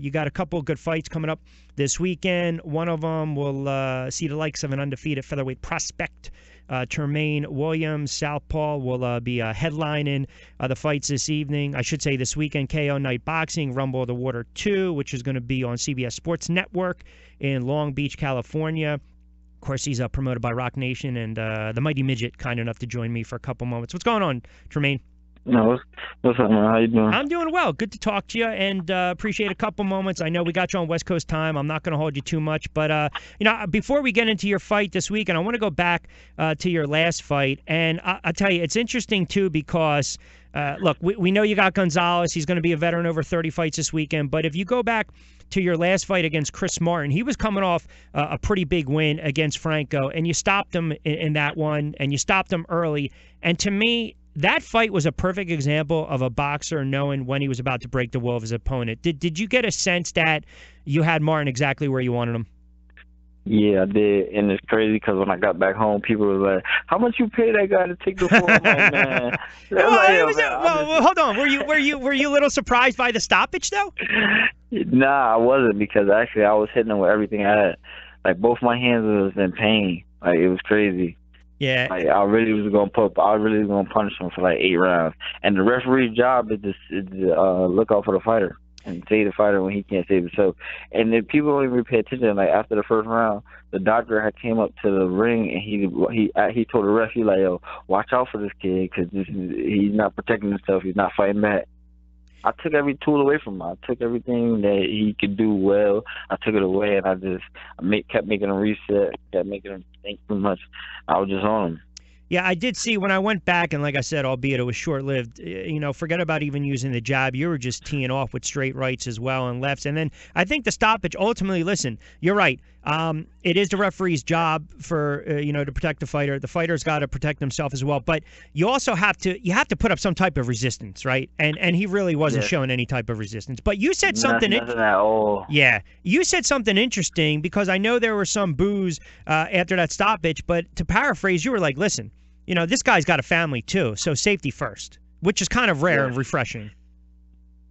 You got a couple of good fights coming up this weekend. One of them will see the likes of an undefeated featherweight prospect. Traimaine Williams, Southpaw, will be headlining the fights this evening. I should say this weekend, KO Night Boxing, Rumble of the Water 2, which is going to be on CBS Sports Network in Long Beach, California. Of course, he's promoted by Rock Nation, and the Mighty Midget kind enough to join me for a couple moments. What's going on, Traimaine? No, what's up, man? How you doing? I'm doing well. Good to talk to you, and appreciate a couple moments. I know we got you on West Coast time. I'm not going to hold you too much, but before we get into your fight this week, and I want to go back to your last fight, and I'll tell you, it's interesting too because look, we know you got Gonzalez. He's going to be a veteran over 30 fights this weekend, but if you go back to your last fight against Chris Martin, he was coming off a pretty big win against Franco, and you stopped him in that one, and you stopped him early, and to me, that fight was a perfect example of a boxer knowing when he was about to break the will of his opponent. Did you get a sense that you had Martin exactly where you wanted him? Yeah, I did, and it's crazy because when I got back home, people were like, "How much you pay that guy to take the fall?" I'm like, man. Well, hold on. Were you a little surprised by the stoppage though? Nah, I wasn't, because actually I was hitting him with everything I had. Like both my hands was in pain. Like it was crazy. Yeah. Like I really was gonna punish him for like 8 rounds. And the referee's job is to look out for the fighter and save the fighter when he can't save himself. And if people don't even pay attention, like after the first round, the doctor had came up to the ring and he told the ref, he like, "Yo, watch out for this kid, because he's not protecting himself. He's not fighting back." I took every tool away from him. I took everything that he could do well. I took it away, and I kept making him reset, kept making him think too much. I was just on him. Yeah, I did see when I went back, and like I said, albeit it was short-lived, forget about even using the jab. You were just teeing off with straight rights as well and lefts. And then I think the stoppage, ultimately, listen, you're right. It is the referee's job for, to protect the fighter. The fighter's got to protect himself as well. But you also have to put up some type of resistance, right? And he really wasn't showing any type of resistance. But you said something. Nothing at all. Yeah. You said something interesting, because I know there were some boos after that stoppage. But to paraphrase, you were like, listen, this guy's got a family too, so safety first, which is kind of rare and refreshing.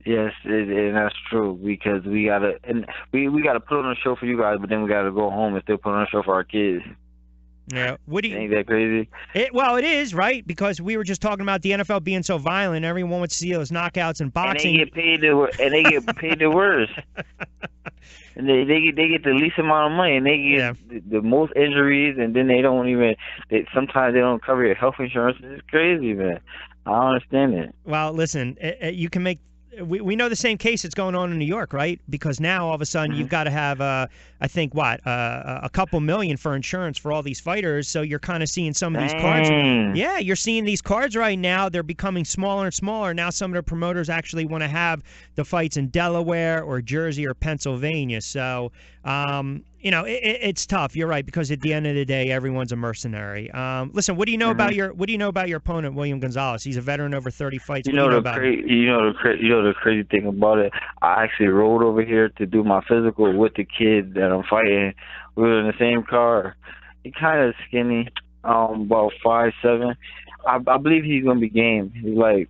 Yes, and that's true, because we gotta put on a show for you guys, but then we gotta go home and still put on a show for our kids. Yeah, ain't that crazy? Well, it is, right? Because we were just talking about the NFL being so violent. Everyone wants to see those knockouts in boxing, and they get paid the worst. And they get the least amount of money, and they get the most injuries, and then sometimes they don't cover your health insurance. It's crazy, man. I don't understand it. Well, listen, you can make. We know the same case that's going on in New York, right? Because now all of a sudden you've got to have, I think, a couple million for insurance for all these fighters. So you're kind of seeing some of these cards. Yeah, you're seeing these cards right now. They're becoming smaller and smaller. Now some of the promoters actually want to have the fights in Delaware or Jersey or Pennsylvania. So, it's tough. You're right, because at the end of the day, everyone's a mercenary. Listen, what do you know about your opponent, William Gonzalez? He's a veteran over 30 fights. The crazy thing about it, I actually rode over here to do my physical with the kid that I'm fighting. We were in the same car. He kind of skinny, about 5'7". I believe he's gonna be game. He's like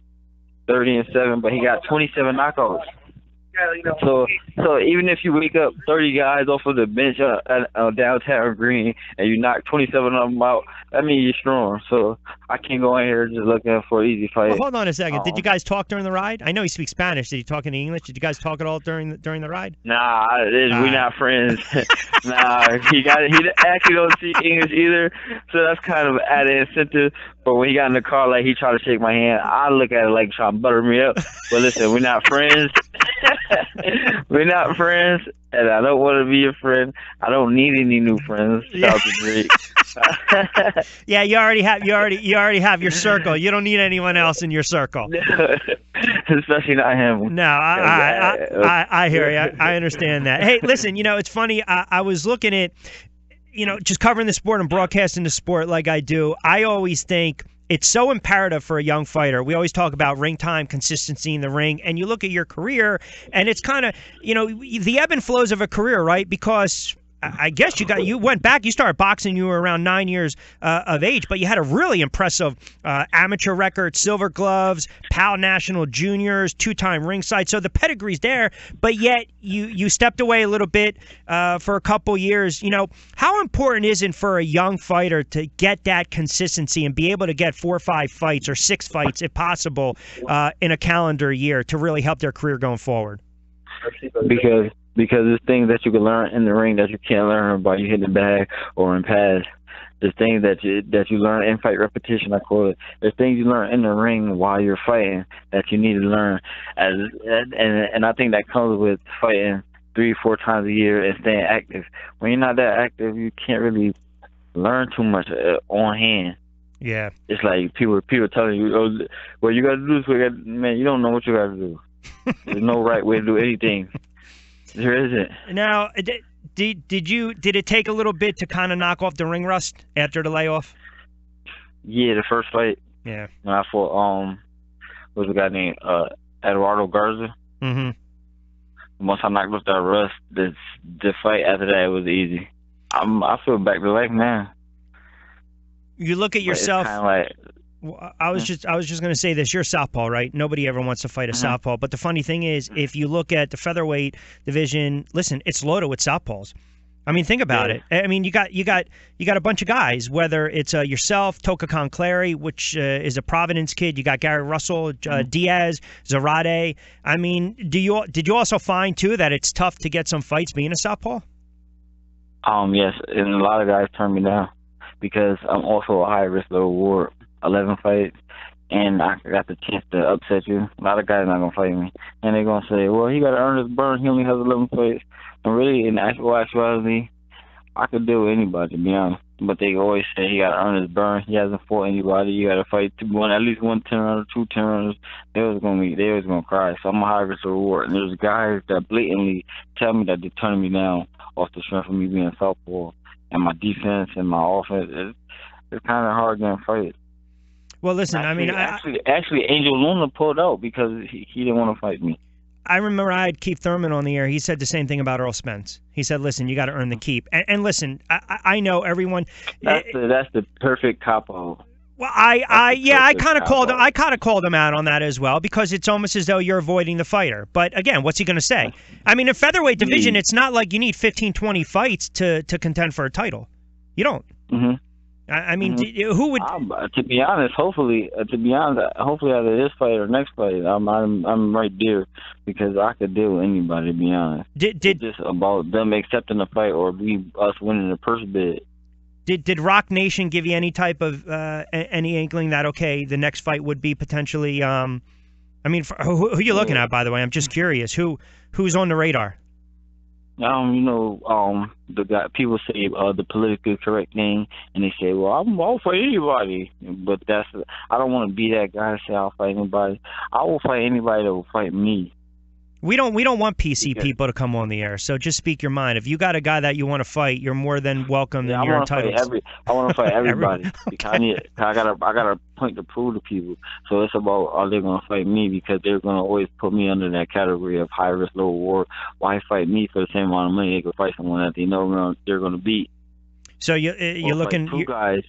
30-7, but he got 27 knockouts. So even if you wake up 30 guys off of the bench downtown Green and you knock 27 of them out, that means you're strong. So I can't go in here just looking for an easy fight. Well, hold on a second. Did you guys talk during the ride? I know he speaks Spanish. Did he talk any English? Did you guys talk at all during the ride? Nah, we're not friends. Nah, he actually don't speak English either. So that's kind of added incentive. But when he got in the car, like, he tried to shake my hand, I look at it like trying to butter me up. But listen, we're not friends. We're not friends, and I don't want to be your friend. I don't need any new friends. Shout out to Drake. Yeah, you already have your circle. You don't need anyone else in your circle. Especially not him. No, I hear you. I understand that. Hey, listen, it's funny. I was looking at, just covering the sport and broadcasting the sport like I do. I always think it's so imperative for a young fighter. We always talk about ring time, consistency in the ring, and you look at your career, and it's kind of, the ebb and flows of a career, right? Because I guess you went back. You started boxing. You were around 9 years of age, but you had a really impressive amateur record: silver gloves, PAL National Juniors, 2-time ringside. So the pedigree's there, but yet you stepped away a little bit for a couple years. How important is it for a young fighter to get that consistency and be able to get 4 or 5 fights or 6 fights, if possible, in a calendar year to really help their career going forward? Because there's things that you can learn in the ring that you can't learn by you hitting the bag or in pads. There's things that you learn in fight repetition, I call it. There's things you learn in the ring while you're fighting that you need to learn. And I think that comes with fighting 3-4 times a year and staying active. When you're not that active, you can't really learn too much on hand. Yeah. It's like people telling you, oh, well, you got to do this. Man, you don't know what you got to do. There's no right way to do anything. There isn't. Now, did it take a little bit to kind of knock off the ring rust after the layoff? Yeah, the first fight. Yeah. When I fought was a guy named Eduardo Garza. Mm-hmm. Once I knocked off that rust, the fight after that was easy. I feel back to life now. You look at yourself. Kind of like. I was just going to say this. You're a southpaw, right? Nobody ever wants to fight a southpaw. But the funny thing is, if you look at the featherweight division, listen, it's loaded with southpaws. I mean, think about it. I mean, you got a bunch of guys. Whether it's yourself, Toka Conclary, which is a Providence kid. You got Gary Russell, Diaz, Zarate. I mean, did you also find too that it's tough to get some fights being a southpaw? Yes, and a lot of guys turn me down because I'm also a high risk low reward. 11 fights, and I got the chance to upset you. A lot of guys not gonna fight me, and they're gonna say, "Well, he got to earn his burn. He only has 11 fights." And really, in actuality, I could deal with anybody, to be honest. But they always say he got to earn his burn. He hasn't fought anybody. You got to fight at least 1 10 or 2 10 rounds. They was gonna cry. So I'm a high risk reward. And there's guys that blatantly tell me that they're turning me down off the strength of me being southpaw and my defense and my offense. It's kind of hard getting fights. Well, listen, actually, Angel Luna pulled out because he didn't want to fight me. I remember I had Keith Thurman on the air. He said the same thing about Earl Spence. He said, "Listen, you got to earn the keep." And listen, I know everyone. That's the perfect cop-out. Well, I kind of called him out on that as well because it's almost as though you're avoiding the fighter. But again, what's he going to say? I mean, in featherweight division, it's not like you need 15, 20 fights to contend for a title. You don't. Mm-hmm. I mean, who would? To be honest, hopefully out of this fight or next fight, I'm right there because I could deal with anybody. To be honest, it's just about them accepting the fight or us winning the purse bid. Did Rock Nation give you any type of any inkling that okay, the next fight would be potentially? I mean, who are you looking at, by the way? I'm just curious. Who's on the radar? The guy people say the politically correct thing, and they say, "Well, I'll fight anybody," but I don't want to be that guy and say I'll fight anybody. I will fight anybody that will fight me. We don't want PC people to come on the air. So just speak your mind. If you got a guy that you want to fight, you're more than welcome. Yeah, you're entitled. I want to fight everybody. Because I got a point to prove to people. So it's about are they going to fight me because they're going to always put me under that category of high risk, low reward. Why fight me for the same amount of money they could fight someone that they know they're going to beat? So you're looking two guys.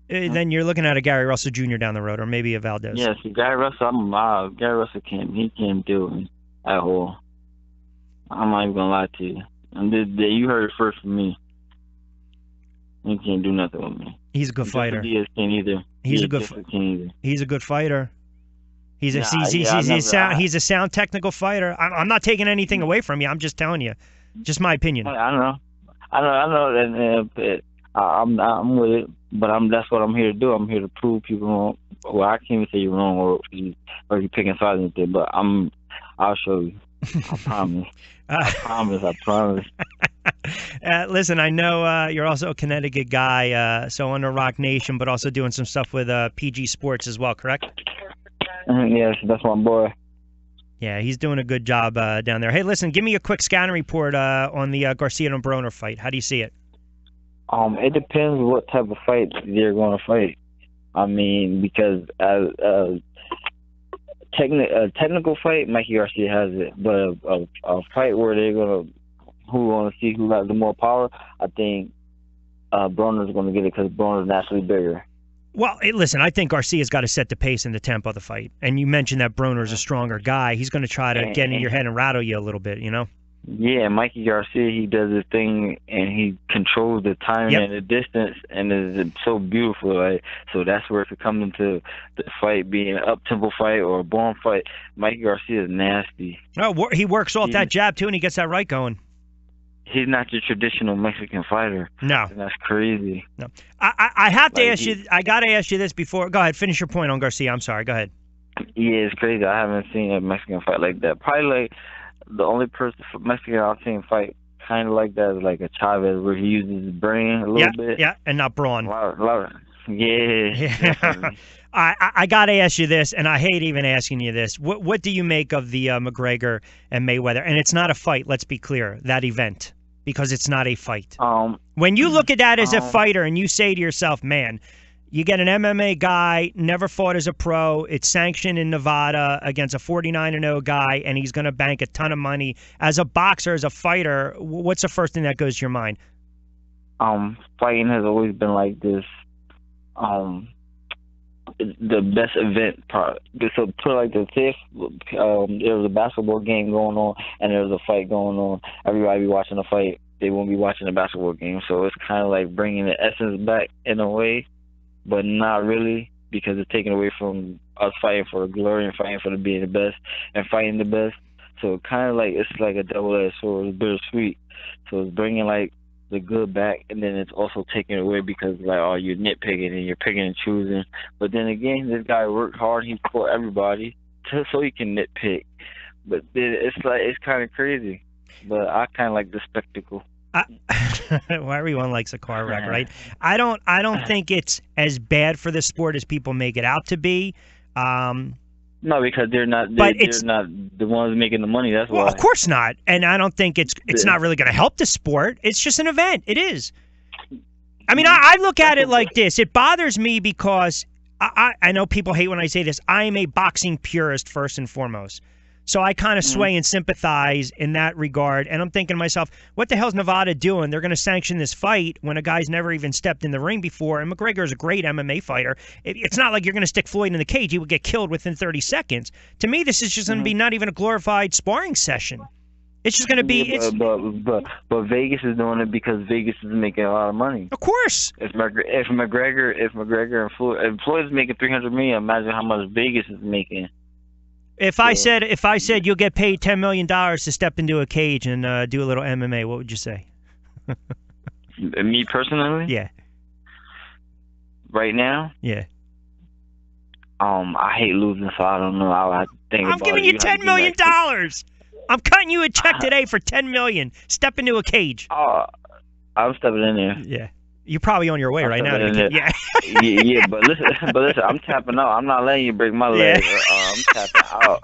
Then you're looking at a Gary Russell Jr. down the road, or maybe a Valdez. Yes, Gary Russell. Gary Russell can't do it at all. I'm not even gonna lie to you. And you heard it first from me. He can't do nothing with me. He's a good fighter. Diaz can't either. He's a good fighter. He's a sound technical fighter. I'm not taking anything away from you. I'm just telling you, just my opinion. I know, and I'm with it. But that's what I'm here to do. I'm here to prove people wrong. Well, I can't even say you're wrong or you're picking sides with it, but I'll show you. I promise. I promise. Listen, I know you're also a Connecticut guy, so under Rock Nation, but also doing some stuff with PG Sports as well, correct? Yes, that's my boy. Yeah, he's doing a good job down there. Hey, listen, give me a quick scouting report on the Garcia and Broner fight. How do you see it? It depends what type of fight they're going to fight. I mean, because technical fight, Mikey Garcia has it, but a fight where they're going to who want to see who has the more power, I think Broner's going to get it because Broner's naturally bigger. Well, listen, I think Garcia's got to set the pace and the tempo of the fight. And you mentioned that Broner's a stronger guy. He's going to try to get in your head and rattle you a little bit, you know? Yeah, Mikey Garcia, he does his thing, and he controls the timing and the distance, and it's so beautiful. Like, so that's where if it comes into the fight being an up-tempo fight or a bomb fight, Mikey Garcia is nasty. Oh, he works off that jab, too, and he gets that right going. He's not your traditional Mexican fighter. No. And that's crazy. No. I have to ask you, I got to ask you this before. Go ahead, finish your point on Garcia. I'm sorry. Go ahead. Yeah, it's crazy. I haven't seen a Mexican fight like that. Probably like the only person Mexican I've seen fight kind of like that is like a Chavez, where he uses his brain a little bit. Yeah, and not brawn. Yeah. I got to ask you this, and I hate even asking you this. What do you make of the McGregor and Mayweather? And it's not a fight, let's be clear, that event, because it's not a fight. When you look at that as a fighter and you say to yourself, man, you get an MMA guy, never fought as a pro, it's sanctioned in Nevada against a 49-0 guy, and he's going to bank a ton of money. As a boxer, as a fighter, what's the first thing that goes to your mind? Fighting has always been like this, the best event part. So put like the fifth, there was a basketball game going on, and there was a fight going on. Everybody be watching the fight. They won't be watching the basketball game. So it's kind of like bringing the essence back in a way, but not really, because it's taken away from us fighting for glory and fighting for being the best and fighting the best. So kind of like it's like a double-edged sword. It's bittersweet. So it's bringing like the good back, and then it's also taken away because like, oh, you're nitpicking and you're picking and choosing. But then again, this guy worked hard. He fought everybody so he can nitpick. But then it's like it's kind of crazy. But I kind of like the spectacle. Well, everyone likes a car wreck, right? I don't think it's as bad for the sport as people make it out to be. No, because they're not the ones making the money. That's why. Well, of course not. And I don't think it's not really going to help the sport. It's just an event. It is. I mean, I look at it like this. It bothers me because I know people hate when I say this. I am a boxing purist first and foremost. So I kind of sway and sympathize in that regard. And I'm thinking to myself, what the hell's Nevada doing? They're going to sanction this fight when a guy's never even stepped in the ring before. And McGregor is a great MMA fighter. It's not like you're going to stick Floyd in the cage. He would get killed within 30 seconds. To me, this is just going to be not even a glorified sparring session. It's just going to be... But Vegas is doing it because Vegas is making a lot of money. Of course. If McGregor and Floyd... If Floyd's making $300 million, imagine how much Vegas is making. If I said you'll get paid $10 million to step into a cage and do a little MMA, what would you say? Me personally? Yeah. Right now? Yeah. I hate losing, so I don't know. I think I'm giving you $10 million. I'm cutting you a check today for $10 million. Step into a cage. I'm stepping in there. Yeah. You're probably on your way right now. Yeah. yeah, but listen, I'm tapping out. I'm not letting you break my leg. I'm tapping out.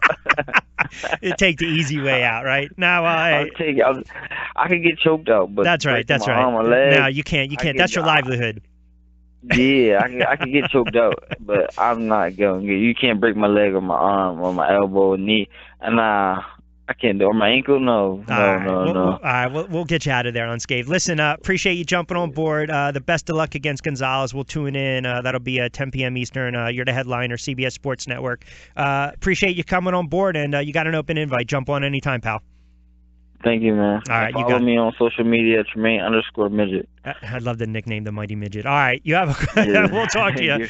You take the easy way out, right? Now, I can get choked out, but that's right. That's right. No, you can't. You can't. That's your livelihood. Yeah, I can get choked out, but I'm not going to get. You can't break my leg or my arm or my elbow or knee, and I can't do it. Or my ankle? No. All right, we'll get you out of there unscathed. Listen, appreciate you jumping on board. The best of luck against Gonzalez. We'll tune in. That'll be at 10 p.m. Eastern. You're the headliner, CBS Sports Network. Appreciate you coming on board, and you got an open invite. Jump on anytime, pal. Thank you, man. All right, follow me on social media, Traimaine _Midget. I'd love to nickname the Mighty Midget. All right, you have a. We'll talk to you.